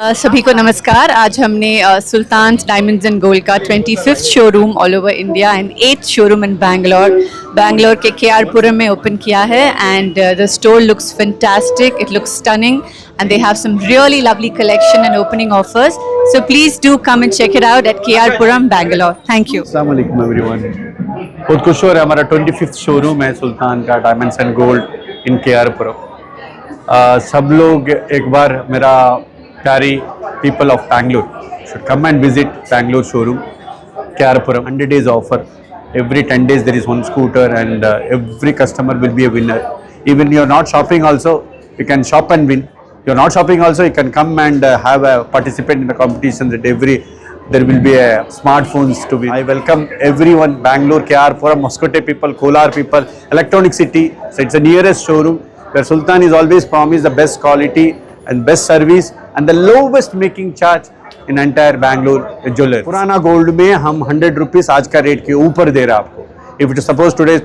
सभी को नमस्कार। आज हमने सुल्तान डायमंड्स एंड गोल्ड का 25th showroom all over India and 8th showroom in Bangalore के केआरपुरम में ओपन किया है and the store looks fantastic, it looks stunning and they have some really lovely collection and opening offers. So please do come and check it out at KR Puram, Bangalore. Thank you. अस्सलाम वालेकुम everyone. बहुत खुश हो रहा है, हमारा 25th showroom है सुल्तान का diamonds and gold in KR पुरम। सब लोग एक बार मेरा प्यारी people of Bangalore should come and visit Bangalore showroom KR Puram। 100 days offer, every 10 days there is one scooter and every customer will be a winner. Even you are not shopping also, you can shop and win. You're not shopping also, you can come and have a participate in the competition that there will be a smartphones to win. I welcome everyone, Bangalore, KR Puram, Muscote people, Kolar people, Electronic City. So it's the nearest showroom where Sultan is always promised the best quality and best service and the lowest making charge in entire Bangalore jewelers. पुराना gold में हम 100 rupees आज का rate के ऊपर दे रहा आपको. If it is suppose today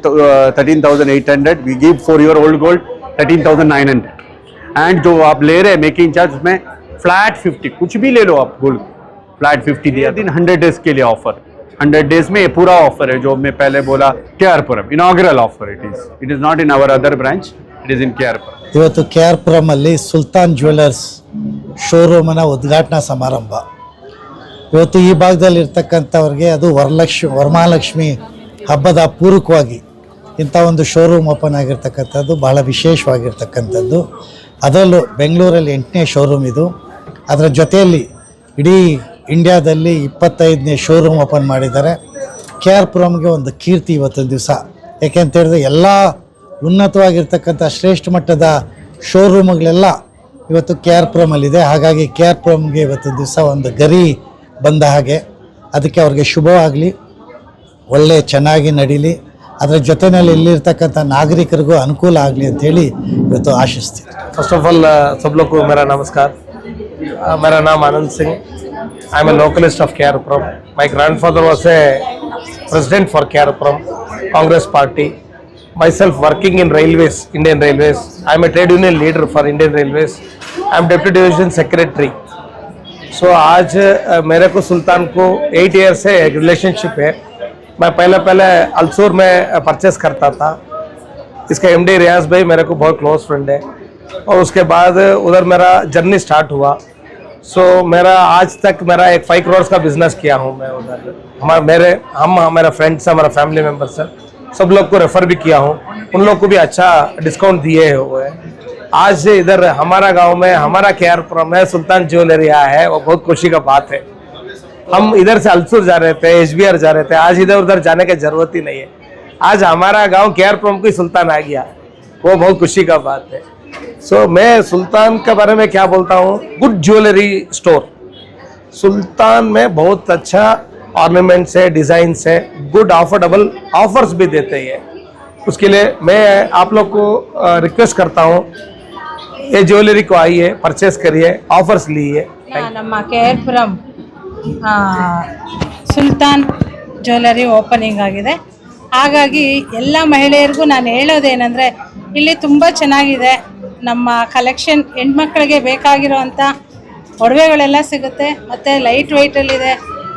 13,800, we give for your old gold 13,900. And जो आप ले रहे हैं मेकिंग चार्ज उसमें फ्लैट 50, कुछ भी ले लो आप गोल्ड फ्लैट 50 दिया दिन 100 डेज के लिए ऑफर। 100 डेज में ये पूरा ऑफर है जो मैं पहले बोला KR Puram inaugural offer it is not in our other branch, it is in KR Puram. ಇವತ್ತು KR ಪುರಂ ಅಲ್ಲಿ ಸುಲ್ತಾನ್ ಜ್ಯುವೆಲರ್ಸ್ ಶೋರೂಮನ ಉದ್ಘಾಟನಾ ಸಮಾರಂಭ. ಇವತ್ತು ಈ ಭಾಗದಲ್ಲಿ ಇರ್ತಕ್ಕಂಥವ್ರಿಗೆ ಅದು ವರಮಹಾಲಕ್ಷ್ಮಿ ಹಬ್ಬದ ಪೂರಕವಾಗಿ ಇಂಥ ಒಂದು ಶೋರೂಮ್ ಓಪನ್ ಆಗಿರ್ತಕ್ಕಂಥದ್ದು ಬಹಳ ವಿಶೇಷವಾಗಿರ್ತಕ್ಕಂಥದ್ದು. ಅದರಲ್ಲೂ ಬೆಂಗಳೂರಲ್ಲಿ 8ನೇ ಶೋರೂಮ್ ಇದು. ಅದರ ಜೊತೆಯಲ್ಲಿ ಇಡೀ ಇಂಡಿಯಾದಲ್ಲಿ 25ನೇ ಶೋರೂಮ್ ಓಪನ್ ಮಾಡಿದ್ದಾರೆ. KR ಪುರಮ್ಗೆ ಒಂದು ಕೀರ್ತಿ ಇವತ್ತೊಂದು ದಿವಸ, ಯಾಕೆಂತ ಹೇಳಿದ್ರೆ ಎಲ್ಲ ಉನ್ನತವಾಗಿರ್ತಕ್ಕಂಥ ಶ್ರೇಷ್ಠ ಮಟ್ಟದ ಶೋರೂಮ್ಗಳೆಲ್ಲ ಇವತ್ತು KR ಪುರಮಲ್ಲಿದೆ. ಹಾಗಾಗಿ KR ಪುರಮ್ಗೆ ಇವತ್ತೊಂದು ದಿವಸ ಒಂದು ಗರಿ ಬಂದ ಹಾಗೆ. ಅದಕ್ಕೆ ಅವ್ರಿಗೆ ಶುಭವಾಗಲಿ, ಒಳ್ಳೆ ಚೆನ್ನಾಗಿ ನಡೀಲಿ, ಅದರ ಜೊತೆಯಲ್ಲಿ ಇಲ್ಲಿರ್ತಕ್ಕಂಥ ನಾಗರಿಕರಿಗೂ ಅನುಕೂಲ ಆಗಲಿ ಅಂತೇಳಿ ಇವತ್ತು ಆಶಿಸ್ತೀನಿ. फर्स्ट ऑफ ऑल सब लोग को मेरा नमस्कार। मेरा नाम Anand Singh, I am a localist of KR Puram. My grandfather was a president for KR Puram Congress party. Myself working in railways, Indian railways. I am a trade union leader for Indian railways. I am deputy division secretary. So आज मेरे को सुल्तान को 8 year से एक relationship है। मैं पहले अलसूर में परचेस करता था। इसका MD रियाज भाई मेरे को बहुत क्लोज फ्रेंड है और उसके बाद उधर मेरा जर्नी स्टार्ट हुआ। सो मेरा आज तक मेरा एक 5 करोड़ का बिजनेस किया हूँ मैं उधर। मेरा फ्रेंड्स है, हमारा फैमिली मेम्बर्स है, सब लोग को रेफ़र भी किया हूँ, उन लोग को भी अच्छा डिस्काउंट दिए हुए हैं। आज इधर हमारा गाँव में हमारा KR पुरम में सुल्तान ज्वेलरी आया है, वो बहुत खुशी का बात है। हम इधर से अलसूर जा रहे थे, HBR जा रहे थे, आज इधर उधर जाने की जरूरत ही नहीं है। आज हमारा गांव KR पुरम को सुल्तान आ गया, वो बहुत खुशी का बात है। सो मैं सुल्तान के बारे में क्या बोलता हूँ, गुड ज्वेलरी स्टोर। सुल्तान में बहुत अच्छा ऑर्नामेंट्स है, डिज़ाइंस है, गुड अफोर्डेबल ऑफर्स भी देते हैं। उसके लिए मैं आप लोग को रिक्वेस्ट करता हूँ, ये ज्वेलरी को आइए, परचेस करिए, ऑफर्स लीजिए। ನಮ್ಮ KR Puram Sultan jewellery opening ಆಗಿದೆ. ಹಾಗಾಗಿ ಎಲ್ಲ ಮಹಿಳೆಯರಿಗೂ ನಾನು ಹೇಳೋದೇನೆಂದರೆ, ಇಲ್ಲಿ ತುಂಬ ಚೆನ್ನಾಗಿದೆ ನಮ್ಮ ಕಲೆಕ್ಷನ್. ಹೆಣ್ಮಕ್ಳಿಗೆ ಬೇಕಾಗಿರೋವಂಥ ಒಡವೆಗಳೆಲ್ಲ ಸಿಗುತ್ತೆ ಮತ್ತು ಲೈಟ್ ವೆಯ್ಟಲ್ಲಿದೆ.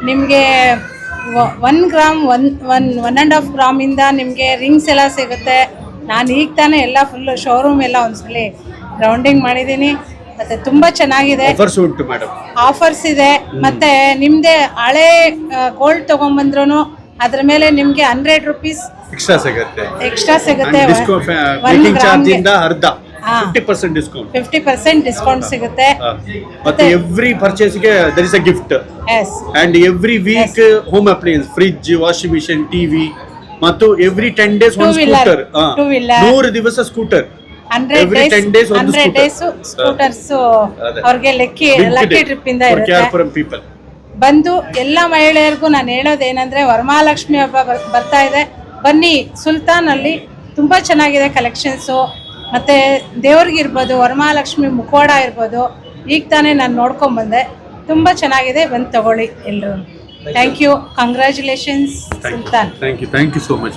ನಿಮಗೆ 1 ಗ್ರಾಮ್ 1.5 ಗ್ರಾಮಿಂದ ನಿಮಗೆ ರಿಂಗ್ಸ್ ಎಲ್ಲ ಸಿಗುತ್ತೆ. ನಾನು ಈಗ ತಾನೇ ಎಲ್ಲ ಫುಲ್ಲು ಶೋರೂಮ್ ಎಲ್ಲ ಒಂದ್ಸಲಿ ರೌಂಡಿಂಗ್ ಮಾಡಿದ್ದೀನಿ ಮತ್ತು ತುಂಬ ಚೆನ್ನಾಗಿದೆ. ಆಫರ್ಸ್ ಇದೆ ಮತ್ತು ನಿಮ್ಮದೇ ಹಳೆ ಗೋಲ್ಡ್ ತೊಗೊಂಬಂದ್ರೂ ಅದ್ರ ಮೇಲೆ ನಿಮಗೆ 100 ರೂಪೀಸ್ ಎಕ್ಸ್ಟ್ರಾ ಸಿಗುತ್ತೆ. 50% ಡಿಸ್ಕೌಂಟ್ ಸಿಗುತ್ತೆ. ಮತ್ತೆ ಎವ್ರಿ ಪರ್ಚೇಸ್ಗೆ there is a gift and every week home appliances, fridge, washing machine, TV ಮತ್ತು ಎವ್ರಿ 10 ಡೇಸ್ ಒಂದು ಸ್ಕೂಟರ್, 100 ದಿವಸ ಸ್ಕೂಟರ್, 100 ಡೇಸ್ ಸ್ಕೂಟರ್ಸ್ ಅವ್ರಿಗೆ ಲಕ್ಕಿ ಟ್ರಿಪ್ ಇಂದ ಇರುತ್ತೆ. ಬಂದು ಎಲ್ಲ ಮಹಿಳೆಯರಿಗೂ ನಾನು ಹೇಳೋದೇನೆಂದರೆ, ವರಮಹಾಲಕ್ಷ್ಮಿ ಹಬ್ಬ ಬರ್ತಾ ಇದೆ, ಬನ್ನಿ. ಸುಲ್ತಾನಲ್ಲಿ ತುಂಬ ಚೆನ್ನಾಗಿದೆ ಕಲೆಕ್ಷನ್ಸು. ಮತ್ತು ದೇವ್ರಿಗಿರ್ಬೋದು, ವರಮಹಾಲಕ್ಷ್ಮಿ ಮುಖವಾಡ ಇರ್ಬೋದು, ಈಗ ತಾನೇ ನಾನು ನೋಡ್ಕೊಂಬಂದೆ, ತುಂಬ ಚೆನ್ನಾಗಿದೆ. ಬಂದು ತಗೊಳ್ಳಿ ಎಲ್ಲರೂ. Thank you, congratulations Sultan. Thank you so much.